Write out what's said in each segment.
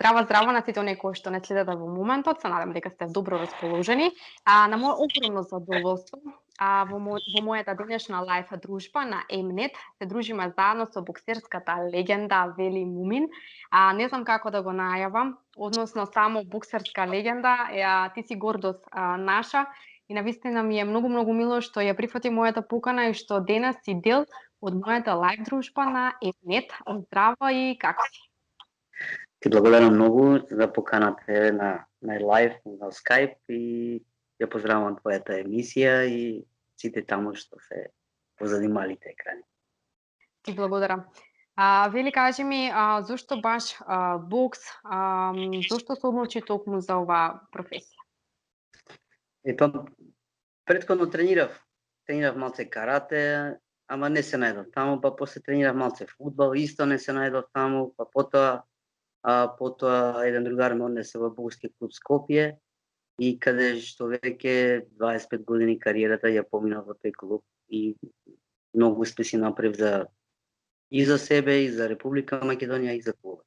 Здраво, здраво на сите оние кои што не следат во моментот, се надам дека сте добро расположени. На мое огромно задоволство, во мојата денешна лајф дружба на Mnet се дружиме заедно со боксерската легенда Вели Мумин. Не знам како да го најавам, односно само боксерска легенда, ти си гордост наша и навистина ми е многу мило што ја прифати мојата покана и што денес си дел од мојата лајф дружба на Mnet. Здраво и како си? Ти благодарам многу за поканата на лайв на Skype и ја поздравувам твојата емисија и сите таму што се позади малите екрани. Ти благодарам. Вели, кажи ми, зошто баш бокс, зошто се одлучи токму за оваа професија? Претходно тренирав малце карате, ама не се најдов таму, па после тренирав малце фудбал, исто не се најдов таму, па потоа еден другар ме однесе во бокски клуб Скопје и каде што веќе 25 години кариерата ја поминав во тој клуб и многу успеси направив и за себе, и за Република Македонија, и за клубот.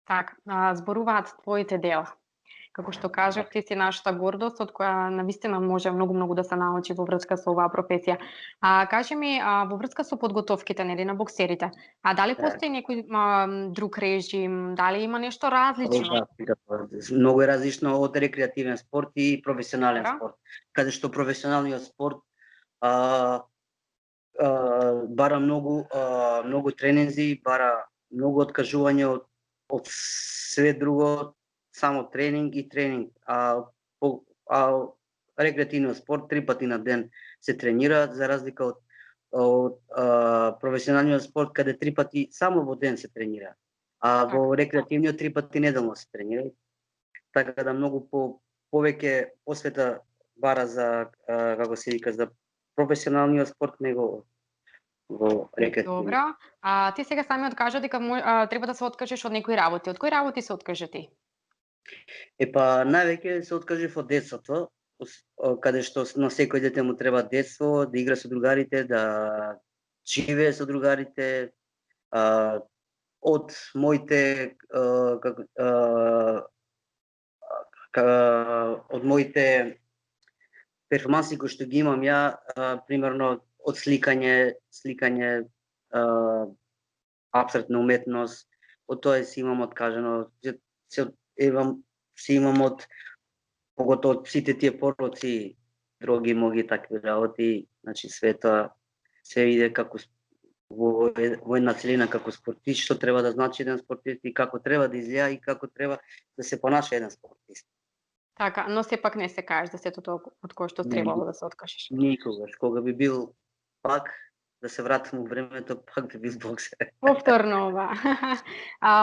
Така, зборуваат твоите дела. Како што кажав, ти си нашата гордост, од која навистина може многу да се научи во врска со оваа професија. Кажи ми, во врска со подготовките, нели, на боксерите, дали постои некој друг режим, дали има нешто различно? Многу е различно од рекреативен спорт и професионален спорт. Каде што професионалниот спорт бара многу тренинзи, бара многу откажување од све друго, само тренинг и тренинг. Рекреативниот спорт 3 пати на ден се тренира, за разлика од професионалниот спорт каде 3 пати само во ден се тренира. Во рекреативниот 3 пати неделно се тренира. Така да многу повеќе посвета бара за како се вика за професионалниот спорт него во рекреативниот. Добро. Ти сега самиот кажа дека треба да се откажеш од некои работи. Од кои работи се откажа ти? Највеќе се откажив од детството, каде што на секој дете му треба детство, да игра со другарите, да живее со другарите, од моите перформанси кои што ги имам ја, примерно од сликање, апстрактна уметност, од тоа си имам откажано, си имам од поготово од сите тие пороци, дроги, моги такви работи, значи све тоа се иде како во една целина како спортист, што треба да значи еден спортист и како треба да изгледа и како треба да се понаша еден спортист. Така, но сепак не се кажеш да сето тоа од кое што требало да се откажеш. Никогаш, кога би бил пак да се вратам во времето, пак би бил боксер. Повторно ова.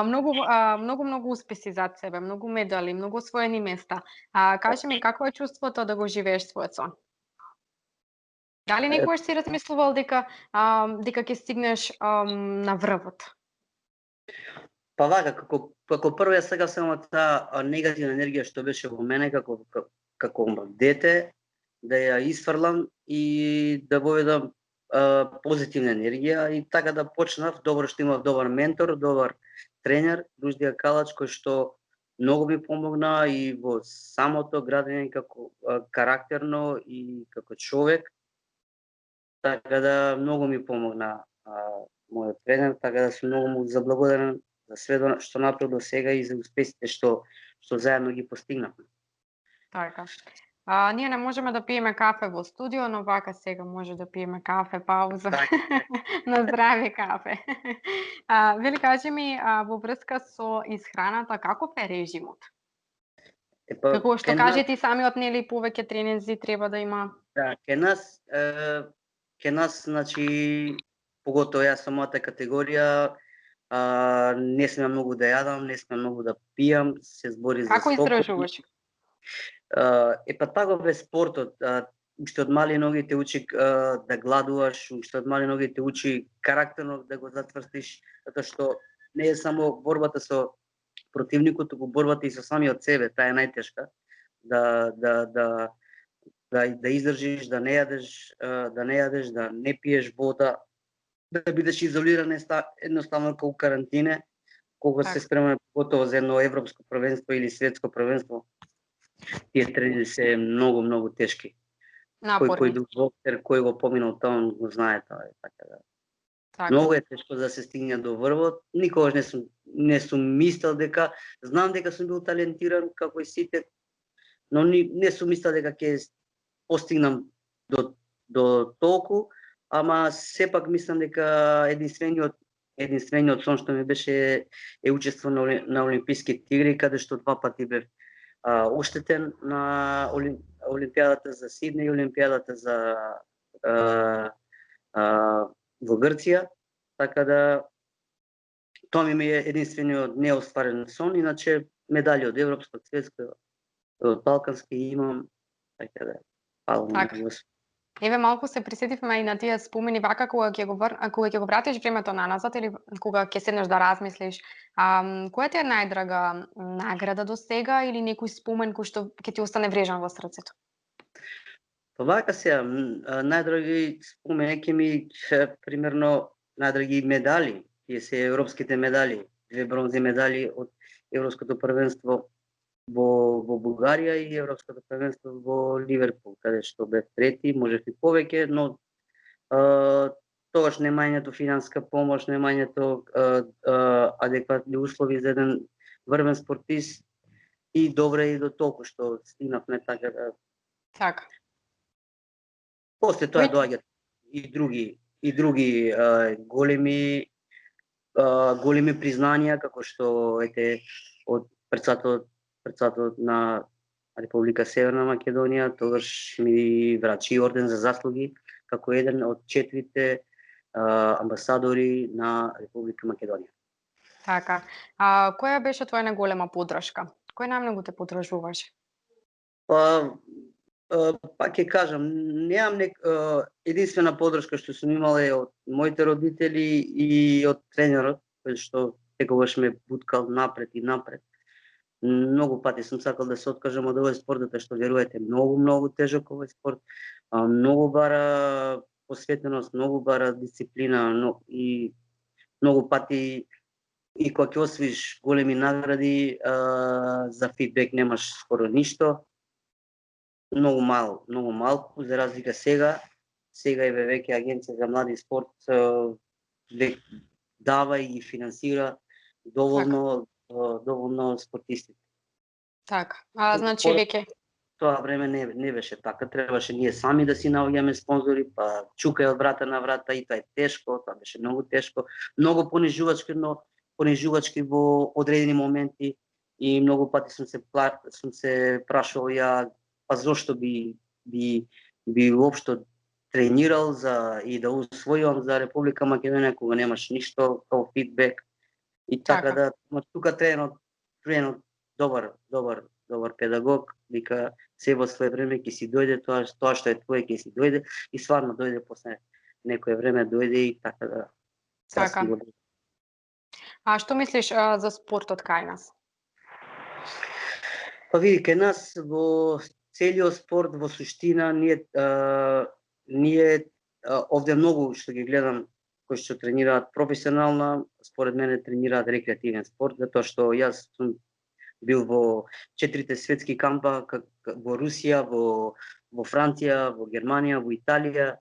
Многу успеси зад себе, многу медали, многу освоени места. Кажи ми, какво е чувството да го живееш својот сон? Дали некогаш си размислувал дека ќе стигнеш на врвот? Вака, како прво ја сега само таа негативна енергија што беше во мене како дете, да ја исфрлам и да воведам позитивна енергија и така да почнав. Добро што имав добар ментор, добар тренер, Друждија Калач, кој што многу ми помогна и во самото градење како карактерно и како човек. Така да многу ми помогна мојот тренер, така да сум многу му заблагодарен за све што направи до сега и за успесите што заедно ги постигнавме. Така. Ние не можеме да пиеме кафе во студио, но вака сега може да пиеме кафе, пауза. На здраве кафе. Вели, кажи ми, во врска со исхраната, каков е режимот? Како што каже ти самиот, нели, повеќе тренинзи треба да има? Да, ке нас, значи, поготово јас со мојата категорија, не смеам многу да јадам, не смеам многу да пијам, се збори за Како издржуваш? Таков е спортот. Уште од мали ноги те учи да гладуваш, уште од мали ноги те учи карактерно да го затврстиш, затоа што не е само борбата со противникот, туку борбата и со самиот себе, таа е најтешка. Да издржиш, да не јадеш, да не пиеш вода, да бидеш изолиран едноставно како карантине, кога се Така, спремаме готово за едно европско првенство или светско првенство, тие тренинзи се многу тешки. Кој напорни. бил боксер, кој го поминал тоа, он го знае тоа, така да. Така. Многу е тешко да се стигне до врвот. Никогаш не сум мислел дека знам дека сум бил талентиран како и сите, но не сум мислел дека ќе постигнам до толку, ама сепак мислам дека единствениот сон што ми беше е учество на Олимписките игри, каде што 2 пати бев оштетен на Олимпијадата за Сиднеј и Олимпијадата за во Грција, така да тоа ми е единствениот неостварен сон, иначе медали од европско, светско, од балкански имам, така да фала Така. на. Еве малку се присетивме и на тие спомени вака кога ќе го вратиш времето наназад или кога ќе седнеш да размислиш, која ти е најдрага награда до сега или некој спомен кој што ќе ти остане врежан во срцето? Па вака сега, најдраги спомени ќе ми примерно најдраги медали, тие се европските медали, 2 бронзи медали од европското првенство во Бугарија и европското првенство во Ливерпул, каде што бев трети, можев и повеќе, но тогаш немањето финанска помош, немањето адекватни услови за еден врвен спортист и добре и до толку што стигнавме, така да Така. после тоа доаѓаат и други големи признанија, како што ете од председателот на Република Северна Македонија тогаш ми врачи орден за заслуги како еден од 4 амбасадори на Република Македонија. Така. Која беше твоја најголема поддршка? Кој најмногу те поддржуваше? Па, пак ќе кажам, немам единствена поддршка што сум имал е од моите родители и од тренерот, кој што секогаш ме буткал напред и напред. Многу пати сум сакал да се откажам од овој спорт, затоа што верувате многу тежок овој спорт, многу бара посветеност, многу бара дисциплина, и многу пати и кога ќе освоиш големи награди, за фидбек немаш скоро ништо. Многу малку, за разлика сега еве веќе Агенција за млади спорт дава и ги финансира доволно спортистите. Така. Значи Според веќе тоа време не беше така, требаше ние сами да си наоѓаме спонзори, па чукај од врата на врата и тоа е тешко, тоа беше многу тешко, многу понижувачки во одредени моменти и многу пати сум се прашал ја, па зошто би уопшто тренирал и да усвојувам за Република Македонија кога немаш ништо као фидбек и така да, тука тренерот добар педагог, вика се во свое време ќе си дојде тоа што е твое ќе си дојде и стварно дојде после некое време дојде и така да така. го. Што мислиш за спортот кај нас? Па види, кај нас во целиот спорт во суштина ние овде многу што ги гледам кои што тренираат професионално, според мене тренираат рекреативен спорт, затоа што јас сум бил во 4 светски кампа во Русија, во Франција, во Германија, во Италија,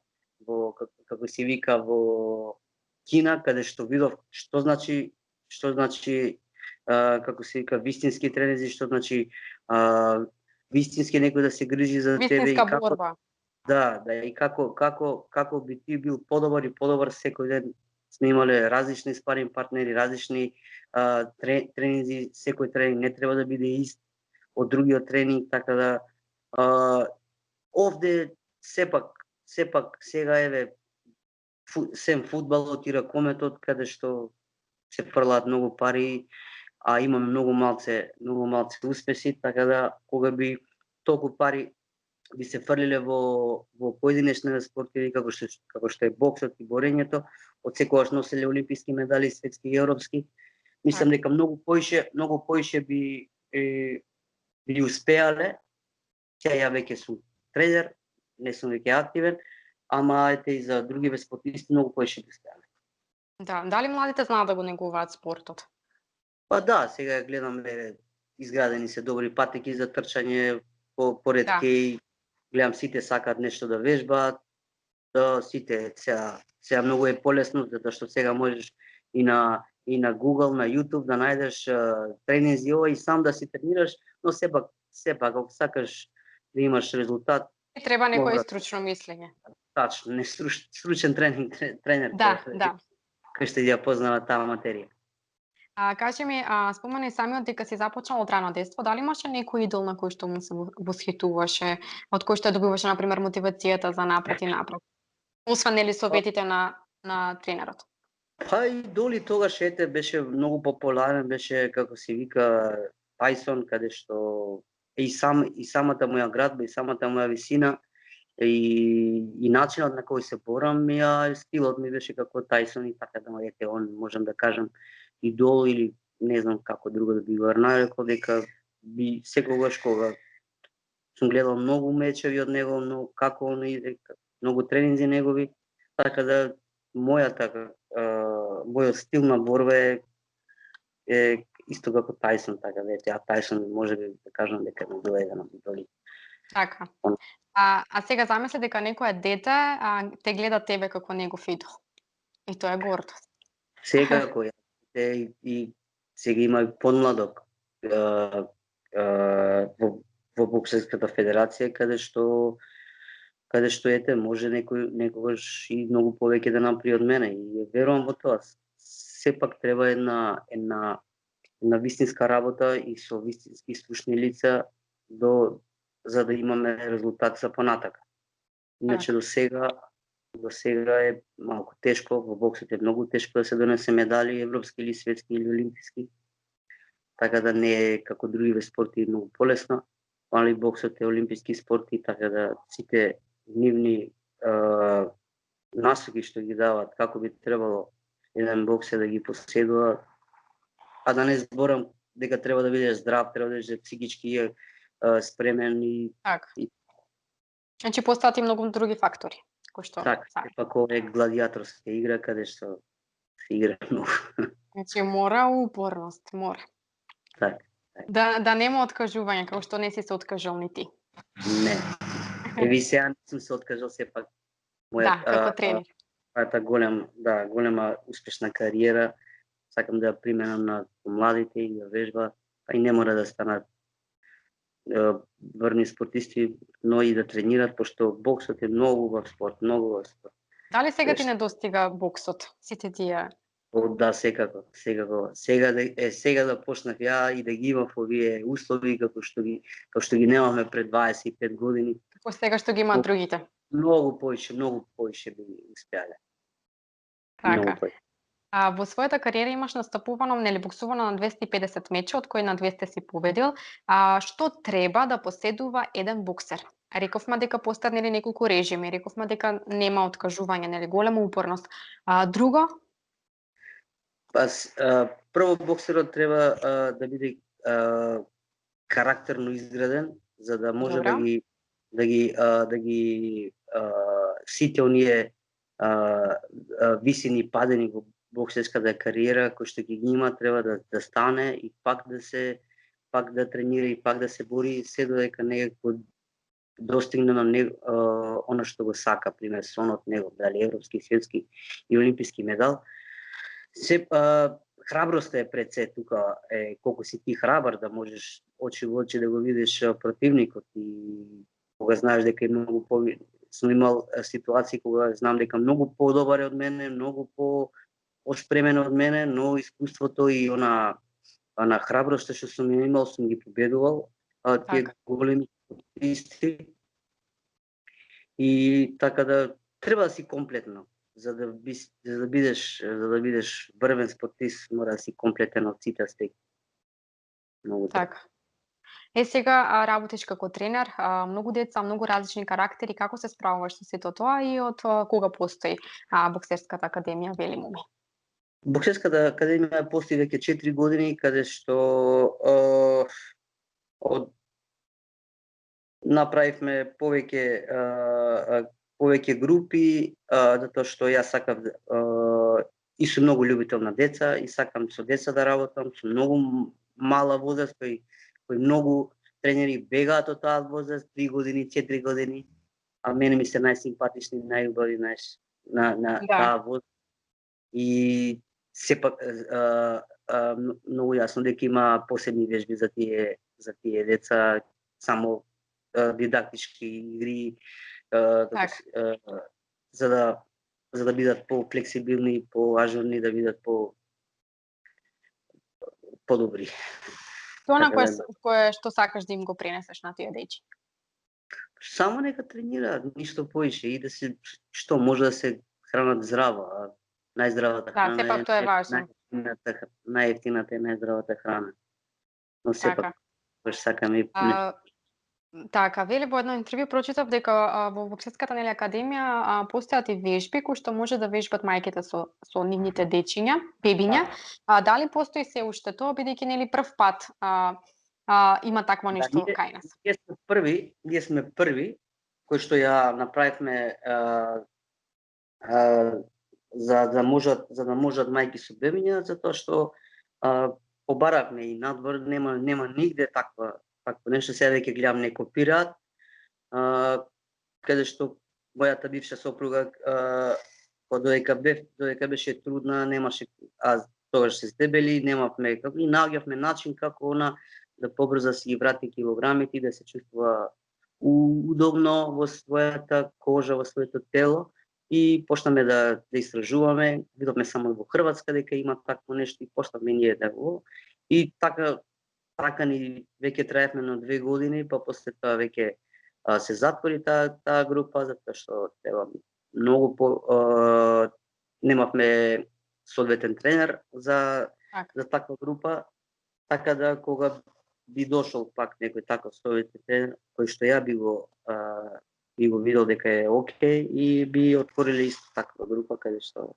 како се вика во Кина, каде што видов што значи како се вика вистински тренинзи, што значи вистински некој да се грижи за тебе и Вистинска борба. Да, и како би ти бил подобар и подобар секој ден. Сме имале различни спаринг партнери, различни тренинзи, секој тренинг не треба да биде ист од другиот тренинг, така да овде сепак сега еве сем фудбалот и ракометот каде што се фрлаат многу пари, а имаме многу малце успеси, така да кога би толку пари би се фрлиле во поединечни спортови како што е боксот и борењето, од секогаш носеле олимписки медали, светски и европски. Мислам дека многу поише би успеале. Сега ја веќе сум тренер, не сум веќе активен, ама ете и за други спортисти многу поише би успеале. Да, дали младите знаат да го негуваат спортот? Па да, сега гледаме изградени се добри патеки за трчање поред Да. кеј, гледам сите сакаат нешто да вежбаат, сите сега многу е полесно затоа што сега можеш и на Google, на YouTube да најдеш тренинзи ова и сам да си тренираш, но сепак ако сакаш да имаш резултат, Треба некое мора стручно мислење. тачно, не стручен тренер Да, да. кој што ја познава таа материја. Кажи ми, спомена и самиот дека си започнал од рано детство, дали имаше некој идол на кој што му се восхитуваше, од кој што добиваше на пример мотивацијата за напред и напред? Освен нели Па советите на тренерот. па идоли тогаш беше многу популарен, беше како се вика Тајсон, каде што и самата моја градба и самата моја висина и начинот на кој се борам, стилот ми беше како Тајсон и така да он можам да кажам идол или не знам како друго да би го нарекол, дека би секогаш кога сум гледал многу мечеви од него, но како он иде, многу тренинзи негови, така да мојот стил на борба е исто како Тајсон, така да Тајсон можеби да кажам дека ме доведе на идоли. Така. Он Сега замисли дека некое дете те гледа тебе како негов идол. И тоа е гордост. Секако и сега има и подмладок во боксерската федерација каде што може некогаш и многу повеќе да направи од мене и верувам во тоа. Сепак треба една вистинска работа и со вистински слушни лица за да имаме резултат за понатака. Иначе до сега е малку тешко, во боксот е многу тешко да се донесе медали европски или светски или олимписки. Така да не е како други спорти многу полесно, али боксот е олимписки спорт и така да сите нивни насоки што ги дават како би требало еден боксер да ги поседува, а да не зборам дека треба да бидеш здрав, треба да бидеш психички спремен Така. Значи постојат и многу други фактори кои што така, сепак ова е гладиаторска игра каде што се игра многу. Значи мора упорност, мора. Така. Да нема откажување, како што не си се откажал ни ти. Не. Сега не сум се откажал сепак Да, како тренер. мојата голема успешна кариера сакам да ја применам на младите и да вежба, па и не мора да станат врни спортисти, но и да тренират, пошто боксот е многу убав спорт, многу убав спорт. Дали сега ти недостига боксот? Сите тие Да, секако. Сега да почнав ја и да ги имав овие услови како што ги немаме пред 25 години. како сега што ги имаат другите. Многу повеќе би успеале. Многу Така. повеќе. Во својата кариера имаш настапувано, нели боксувано на 250 меча, од кои на 200 си победил. Што треба да поседува еден боксер? Рековме дека постојат нели неколку режими, рековме дека нема откажување, нели голема упорност. Друго? Прво боксерот треба да биде карактерно изграден, за да може Добро. да ги сите оние висини падени во боксерската кариера кои што ги има треба да стане и пак да тренира и пак да се бори се додека некако достигне на она што го сака, пример сонот негов, дали европски, светски и олимписки медал. Храброста е пред се тука, колку си ти храбар да можеш очи во очи да го видиш противникот и кога знаеш дека многу сум имал ситуации кога знам дека многу подобар е од мене, многу поспремен од мене, но искуството и она храброста што сум имал сум ги победувал тие големи спортисти и така да треба да си комплетно. За да бидеш врвен спортист, мора да си комплетен од сите аспекти. Многу Така. Сега работиш како тренер, многу деца, многу различни карактери, како се справуваш со сето тоа и од кога постои боксерската академија Вели моми? Боксерската академија постои веќе 4 години, каде што направивме повеќе групи, затоа што јас сакав и сум многу љубител на деца и сакам со деца да работам, со многу мала возраст кои многу тренери бегаат од таа возраст, 3 години, 4 години, а мене ми се најсимпатични, најубави, знаеш, на Да. таа возраст. И сепак многу јасно дека има посебни вежби за тие деца, само дидактички игри, за да бидат по-флексибилни, по-ажурни, да бидат подобри. Тоа на Така да, кое што сакаш да им го пренесеш на тие дечи? само нека тренираат, ништо повеќе и да се што може да се хранат здраво, а најздравата Да, храна сепак тоа е важно. најевтината и најздравата храна. Но сепак Така. баш сакам и Така, вели во едно интервју прочитав дека во Боксерската академија постојат и вежби кои што може да вежбат мајките со нивните дечиња, бебиња. Дали постои се уште тоа, бидејќи нели прв пат има такво нешто кај нас? Ние сме први кои што ја направивме за да можат мајки со бебиња, затоа што побаравме и надвор, нема нигде такво нешто. Сега веќе гледам не копираат, каде што мојата бивша сопруга додека беше трудна, немаше, тогаш се здебели, немавме како и наоѓавме начин како она да побрза си ги врати килограмите и да се чувствува удобно во својата кожа, во своето тело. И почнаме да истражуваме, видовме само во Хрватска дека има такво нешто и почнавме ние да го. И така ни веќе траевме на 2 години, па после тоа веќе се затвори таа група, затоа што треба многу немавме соодветен тренер за таква група, така да кога би дошол пак некој таков соодветен тренер, кој што ја би го видел дека е окей и би отвориле исто таква група каде што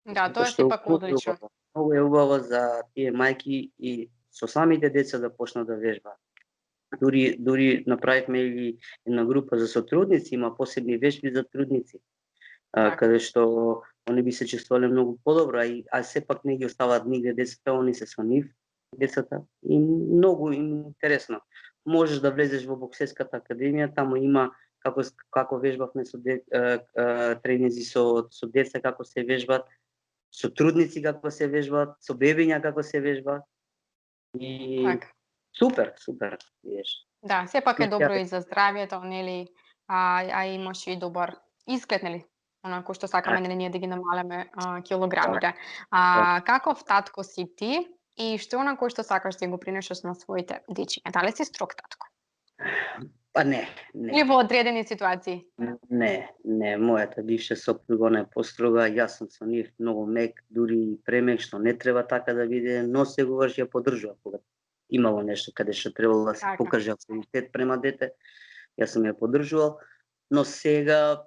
тоа е сепак одлично. Многу е убаво за тие мајки и со самите деца да почнат да вежбаат. Дури направивме и една група за сотрудници, има посебни вежби за трудници, каде што они би се чувствувале многу подобро, а сепак не ги оставаат нигде децата, они се со нив, децата, и многу интересно. Можеш да влезеш во Боксерската академија, таму има како вежбавме со тренинзи со деца, како се вежбат, со трудници како се вежбат, со бебиња како се вежбат. И супер, виж. Да, сепак е добро и за здравјето, нели, имаш и добар изглед, нели, онако што сакаме нели ние да ги намалеме килограмите. Каков татко си ти и што онако што сакаш да го принесеш на своите дечиња? Дали си строг татко? Па не. Или во одредени ситуации? Не, мојата бивша сопруга не е построга, јас сум со нив многу мек, дури премек, што не треба така да биде, но сегогаш ја поддржува кога имало нешто каде што требало да се покаже авторитет према дете, јас сум ја поддржувал, но сега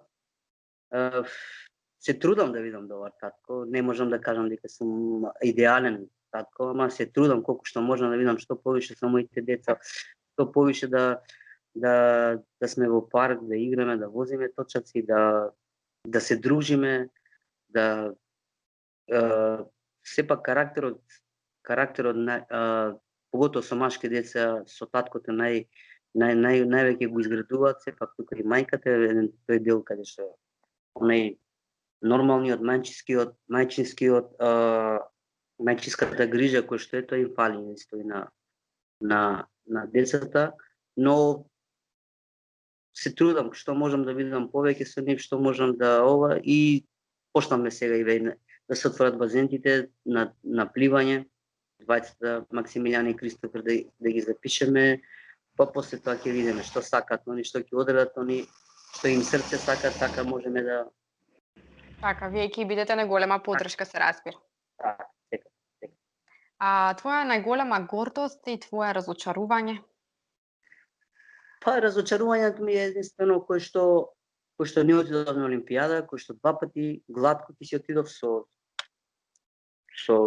се трудам да видам добар татко, не можам да кажам дека сум идеален татко, ама се трудам колку што можам да видам што повише со моите деца, што повише да сме во парк, да играме, да возиме точаци, да се дружиме, да сепак карактерот поготово со машки деца, со таткото највеќе го изградуваат, сепак тука и мајката е тој дел каде што онај нормалниот мајчинската грижа кој што е, тој им фали исто и на децата, но се трудам што можам да видам повеќе со нив, што можам да и почнавме сега и да се отворат базентите на пливање, двајцата Максимилијан и Кристофер да ги запишеме, па после тоа ќе видиме што сакат они, што ќе одредат они, што им срце сакат, така можеме да. Така, вие ќе бидете на голема поддршка, се разбира. Така. Твоја најголема гордост и твое разочарување? Па разочарувањето ми е единствено кој што не отидов на Олимпијада, кој што 2 пати глатко ти си отидов со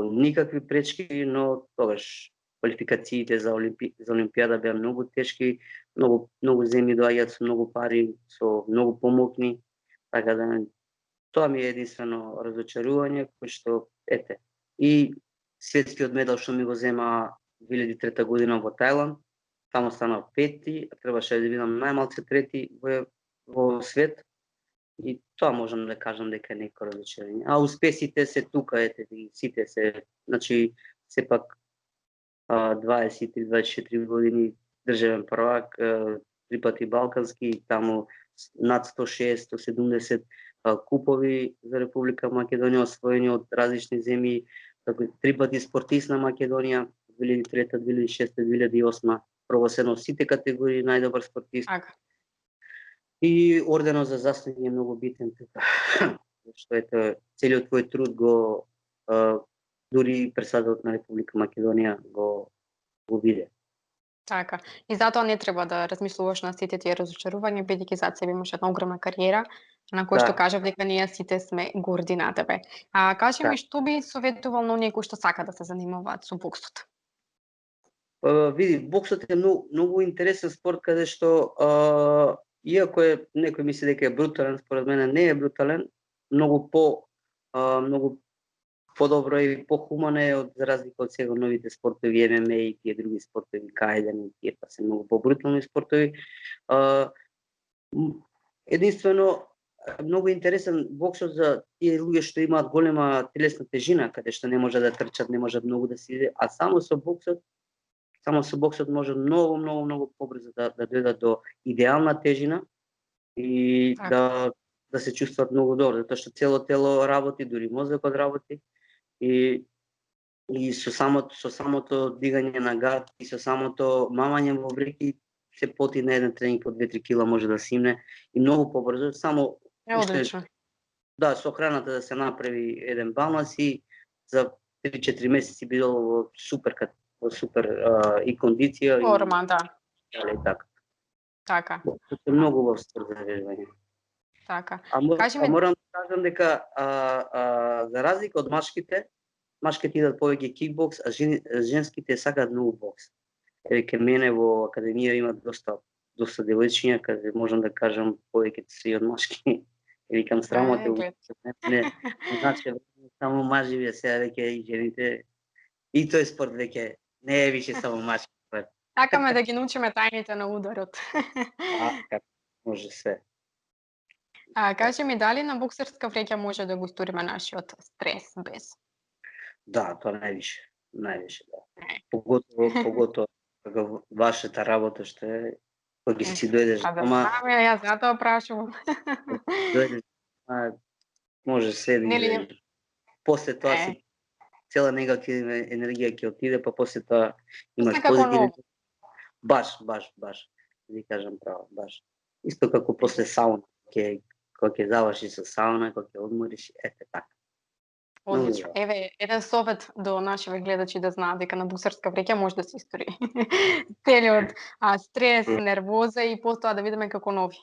никакви пречки, но тогаш квалификациите за Олимпијада беа многу тешки, многу земји доаѓаат со многу пари, со многу помокни, така да Тоа ми е единствено разочарување, кој што, ете, и светскиот медал што ми го зема 2003 година во Тајланд, таму станав пети, а требаше да бидам најмалце трети во свет, и тоа можам да кажам дека е некој разочарање. А успесите се тука, ете, сите се, значи, сепак 23-24 години државен првак, 3 пати балкански, таму над 160-170 купови за Република Македонија освоени од различни земји, 3 пати спортист на Македонија, 2003, 2006, 2008, провосено сите категории најдобар спортист. И орденот за заслуги е многу битен тука. Што ето целиот твој труд го дури председателот на Република Македонија го виде. Така. И затоа не треба да размислуваш на сите тие разочарувања, бидејќи зад себе имаш една огромна кариера, на која што кажав дека ние сите сме горди на тебе. Кажи ми, што би советувал на оние кои што сака да се занимаваат со боксот? Види, боксот е многу интересен спорт, каде што иако е некој мисли дека е брутален, според мене не е брутален, многу подобро и похумано е за разлика од сега новите спортови ММА и тие други спортови, кајден и тие па се многу побрутални спортови. Единствено многу интересен боксот за тие луѓе што имаат голема телесна тежина, каде што не може да трчат, не може многу да се иде, а само со боксот може многу побрзо да дојдат до идеална тежина и да се чувстват многу добро, затоа што цело тело работи, дури мозокот работи и со самото дигање на гард и со самото мамање во бреки се поти на еден тренинг по 2-3 кила може да симне и многу побрзо, само одлично. Да, со храната да се направи еден баланс и за 3-4 месеци бидelo во супер и кондиција форма, да. И така. Е многу убав спорт за вежбање. Така. Морам да кажам дека за разлика од машките идат повеќе кикбокс, а женските сакаат многу бокс. Ке мене во академија има доста девојчиња, каде можам да кажам повеќе се од машки. Викам срамоте, не, значи само мажи сега веќе и жените. И тој спорт веќе не е више само машки спорт. Сакаме да ги научиме тајните на ударот. Како може се. Кажи ми, дали на боксерска вреќа може да го историме нашиот стрес без? Да, тоа највише, да. Поготово кога вашата работа што е, кога си дојдеш дома. Јас затоа прашувам. Дојдеш, може се да излезеш. После тоа си цела негативна енергија ќе отиде, па после тоа имаш позитивни. Баш. Ви кажам право, баш. Исто како после сауна, кога ќе завршиш со сауна, кога ќе одмориш, ете така. Одлично. Еве, еден совет до нашите гледачи да знаат дека на боксерска вреќа може да се истори целиот стрес, нервоза и потоа да видиме како нови.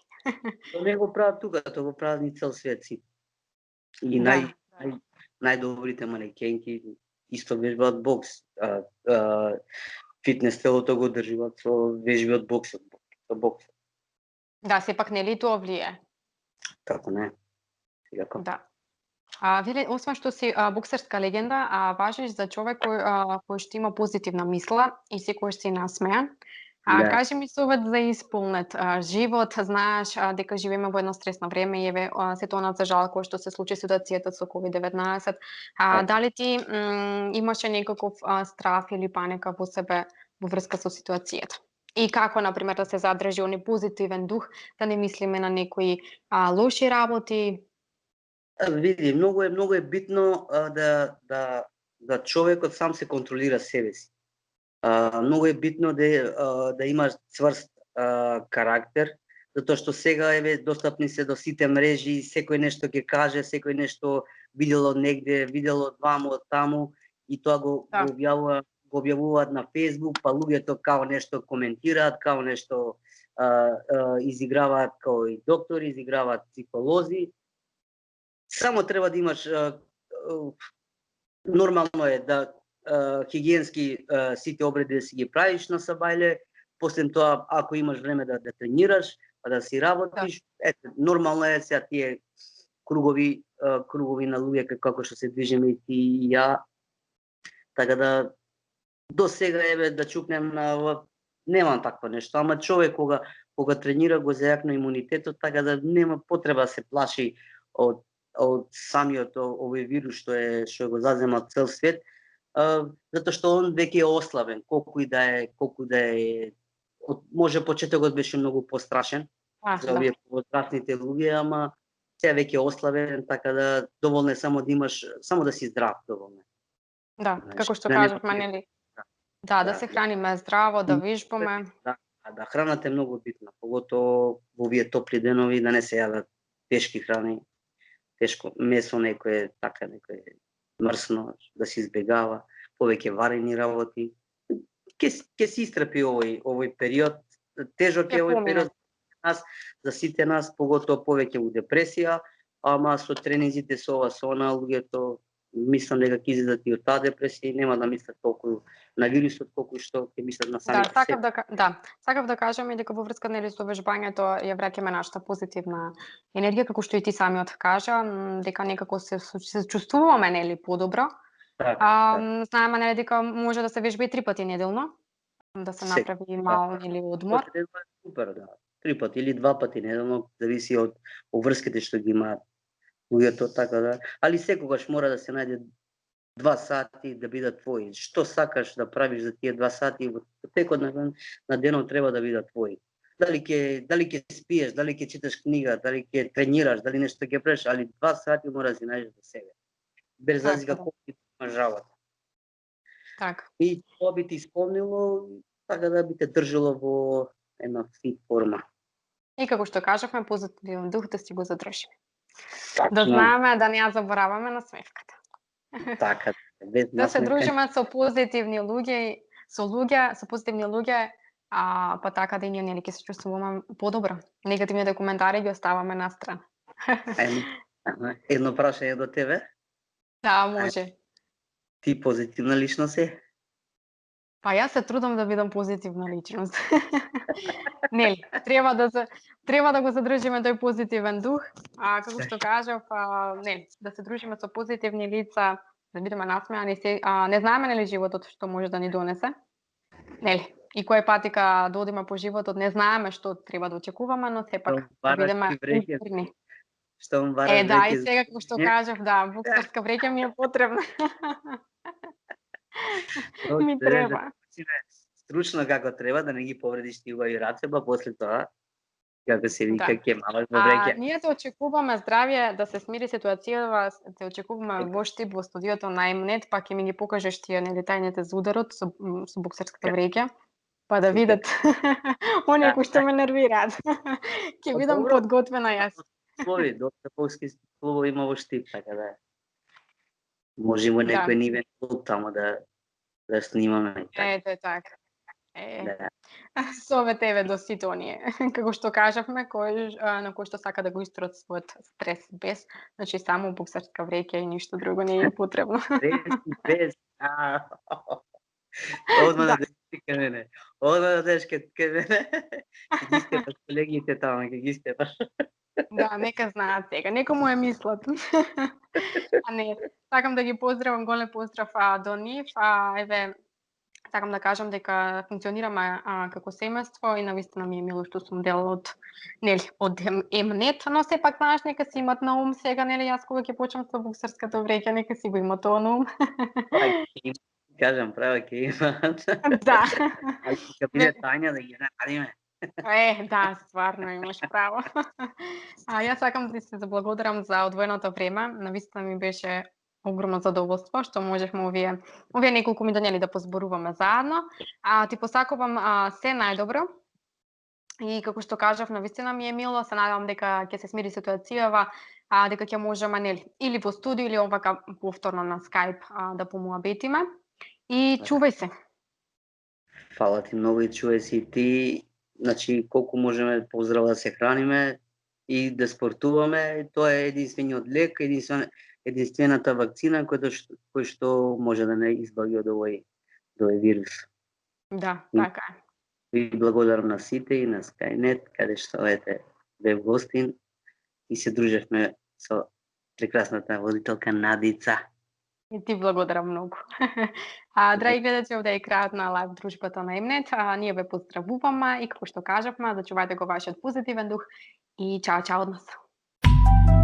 Тоа не го прават тука, тоа го прават ни цел свет си. И најдобрите манекенки исто вежбаат бокс. Фитнес телото го држуваат со вежби од боксот, со бокс. Да, сепак нели тоа влие? Како не? Да. Вели, освен што си боксерска легенда, важиш за човек кој што има позитивна мисла и секојаш се насмеа. Кажи ми совет за исполнет живот, знаеш дека живееме во едно стресно време и еве се тоа за жал кој што се случи ситуацијата со COVID-19. Дали ти имаше некаков страф или паника во себе во врска со ситуацијата? И како, например, да се задржи оној позитивен дух, да не мислиме на некои лоши работи? Види, многу е битно да човекот сам се контролира себе си. Многу е битно да имаш цврст карактер, затоа што сега достапни се до сите мрежи, секој нешто ќе каже, секој нешто видело негде, видело ваму од таму и тоа го објавуваат на Facebook, па луѓето као нешто коментираат, као нешто изиграваат као и доктори, изиграваат психолози. Само треба да имаш нормално е да хигиенски сите обреди да си ги правиш на сабајле, после тоа ако имаш време да тренираш, па да си работиш, нормално е сега тие кругови на луѓе како што се движиме и ти и ја. Така да до сега еве да чукнем на немам такво нешто, ама човек кога тренира го зајакна имунитетот, така да нема потреба да се плаши од самиот овој вирус што го зазема цел свет, затоа што он веќе е ослабен, колку да е може почетокот беше многу пострашен за овие возрастните луѓе, ама сега веќе е ослабен, така да доволно е само да имаш, само да си здрав доволно. Да, како што Да не кажавме, нели? Да се храниме здраво, да вежбаме. Да, храната е многу битна, поготово во овие топли денови, да не се јадат тешки храни, тешко месо, некое мрсно, да се избегава, повеќе варени работи. Ќе се истрпи овој период, тежок е овој период за сите нас, поготово повеќе во депресија, ама со тренинзите, со ова, со она, луѓето мислам дека ќе излезат и од таа депресија и нема да мислат толку на вирусот колку што ќе мислат на самите себе. Сакав да кажам и дека во врска нели со вежбањето ја враќаме нашата позитивна енергија, како што и ти самиот кажа, дека некако се чувствуваме нели подобро. Знаеме нели дека може да се вежба и 3 пати неделно, да се направи мал или одмор. Супер, да. 3 пати или 2 пати неделно, зависи од врските што ги имаат луѓето, така да, али секогаш мора да се најде 2 сати да бидат твои. Што сакаш да правиш за тие 2 сати во текот на денот треба да бидат твои. Дали ќе спиеш, дали ќе читаш книга, дали ќе тренираш, дали нешто ќе правиш, али 2 сати мора да си најдеш за себе. Без разлика колку имаш работа. Така. И тоа би ти исполнило, така да би те држало во една фит форма. И како што кажавме, позитивен дух да си го задржиме. Да знаеме да не ја забораваме на смевката. Така, без да се дружиме со позитивни луѓе, со позитивни луѓе, па така да и ние нели ќе се чувствуваме подобро. Негативните коментари ги оставаме настрана. Едно прашање до тебе? Да, може. Ти позитивна личност е? Па јас се трудам да бидам позитивна личност. Нели, треба да го задржиме тој позитивен дух, како што кажав, нели, да се дружиме со позитивни лица, да бидеме насмеани, не знаеме нели животот што може да ни донесе. Нели, и кој пати кога одиме по животот не знаеме што треба да очекуваме, но сепак да бидеме упорни. Да, и сега како што кажав, да, боксерска вреќа ми е потребна. Ми треба. Стручно како треба, да не ги повредиш ти убави раце, па после тоа, како се вика, ќе малаш во вреќа. Ние те очекуваме здравје, да се смири ситуацијава, те очекуваме во штип во студиото на Mnet, па ќе ми ги покажеш тие нели тајните за ударот со боксерската вреќа, па да видат оние кои што ме нервираат. Ќе бидам подготвена јас. Доста бокски клубови има во штип, така да може во некој нивен клуб тамо да снимаме. Ете така. Со тебе до сите оние, како што кажавме, на кој што сака да го истрат својот стрес без, значи само боксерска вреќа и ништо друго не е потребно. Без. Одма да деш кај мене. Одма да деш кај мене. Ќе ги степаш колегите тamo, ќе ги степаш. Да, нека знаат сега, нека му е мислат. Не, сакам да ги поздравам, голем поздрав до нив, еве, сакам да кажам дека функционираме како семејство и навистина ми е мило што сум дел од Mnet, но сепак знаеш нека си имат на ум сега, нели, јас кога ќе почнам со боксерската вреќа, нека си го има тоа на ум. Кажам, право ќе имат. Да. Ќе биде Тања да ги нарадиме. Да, стварно имаш право. Јас сакам да ти се заблагодарам за одвоеното време. Навистина ми беше огромно задоволство што можевме овие неколку минути да позборуваме заедно. Ти посакувам се најдобро. И како што кажав, навистина ми е мило, се надевам дека ќе се смири ситуацијава, дека ќе можеме нели или во студио или овака повторно на Skype да помуабетиме. И чувај се. Фала ти многу и чувај се и ти. Значи, колку можеме поздраво да се храниме и да спортуваме, тоа е единствениот лек, единствената вакцина кој што може да не избави од овој вирус. Да, така е. Ви благодарам на сите и на Skynet, каде што бев гостин и се дружевме со прекрасната водителка Надица. И ти благодарам многу. Драги гледачи, овде е крајот на лайв дружбата на Емнет. Ние ве поздравуваме и како што кажавме, зачувајте го вашиот позитивен дух и чао чао од нас.